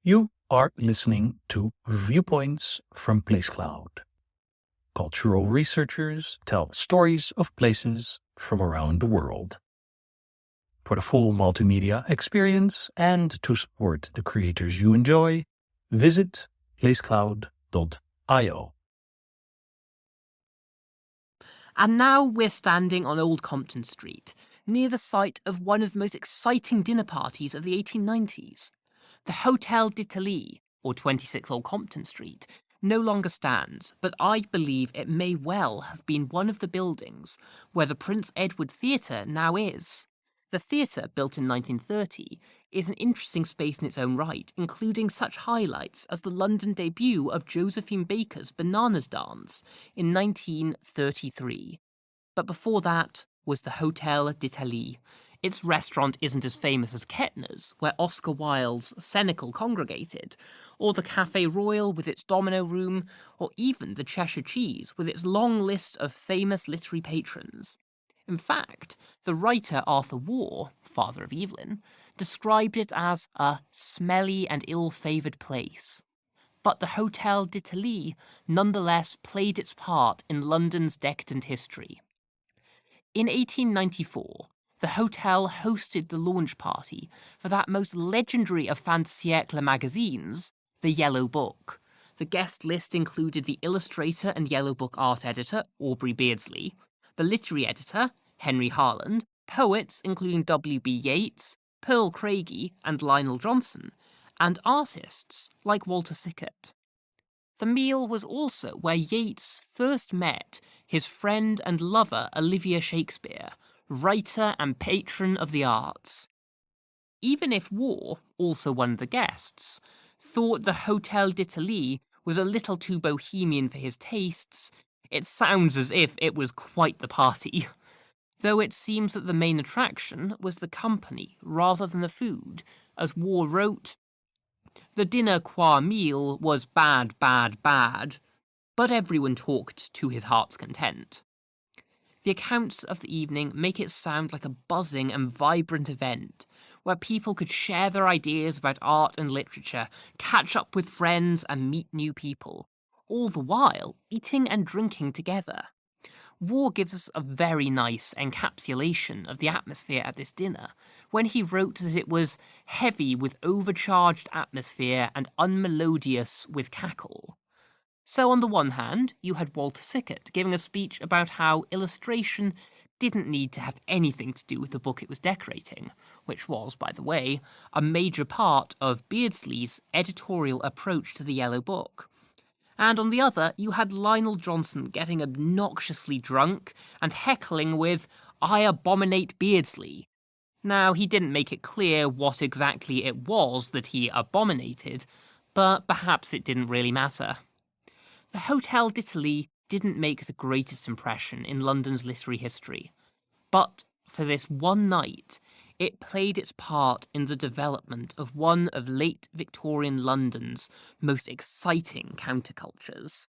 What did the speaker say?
You are listening to Viewpoints from PlaceCloud. Cultural researchers tell stories of places from around the world. For the full multimedia experience and to support the creators you enjoy, visit placecloud.io. And now we're standing on Old Compton Street, near the site of one of the most exciting dinner parties of the 1890s. The Hotel d'Italie, or 26 Old Compton Street, no longer stands, but I believe it may well have been one of the buildings where the Prince Edward Theatre now is. The theatre, built in 1930, is an interesting space in its own right, including such highlights as the London debut of Josephine Baker's Bananas Dance in 1933. But before that was the Hotel d'Italie. Its restaurant isn't as famous as Kettner's, where Oscar Wilde's Senecal congregated, or the Café Royal with its domino room, or even the Cheshire Cheese with its long list of famous literary patrons. In fact, the writer Arthur Waugh, father of Evelyn, described it as a smelly and ill-favoured place. But the Hotel d'Italie nonetheless played its part in London's decadent history. In 1894, the hotel hosted the launch party for that most legendary of fin de siècle magazines, the Yellow Book. The guest list included the illustrator and Yellow Book art editor, Aubrey Beardsley, the literary editor, Henry Harland, poets including W.B. Yeats, Pearl Craigie and Lionel Johnson, and artists like Walter Sickert. The meal was also where Yeats first met his friend and lover Olivia Shakespeare, writer and patron of the arts. Even if Waugh, also one of the guests, thought the Hotel d'Italie was a little too bohemian for his tastes, it sounds as if it was quite the party. Though it seems that the main attraction was the company rather than the food, as Waugh wrote, "The dinner qua meal was bad, bad, bad, but everyone talked to his heart's content." The accounts of the evening make it sound like a buzzing and vibrant event, where people could share their ideas about art and literature, catch up with friends and meet new people, all the while eating and drinking together. Waugh gives us a very nice encapsulation of the atmosphere at this dinner, when he wrote that it was heavy with overcharged atmosphere and unmelodious with cackle. So on the one hand, you had Walter Sickert giving a speech about how illustration didn't need to have anything to do with the book it was decorating, which was, by the way, a major part of Beardsley's editorial approach to the Yellow Book. And on the other, you had Lionel Johnson getting obnoxiously drunk and heckling with, "I abominate Beardsley." Now, he didn't make it clear what exactly it was that he abominated, but perhaps it didn't really matter. The Hotel d'Italie didn't make the greatest impression in London's literary history, but for this one night, it played its part in the development of one of late Victorian London's most exciting countercultures.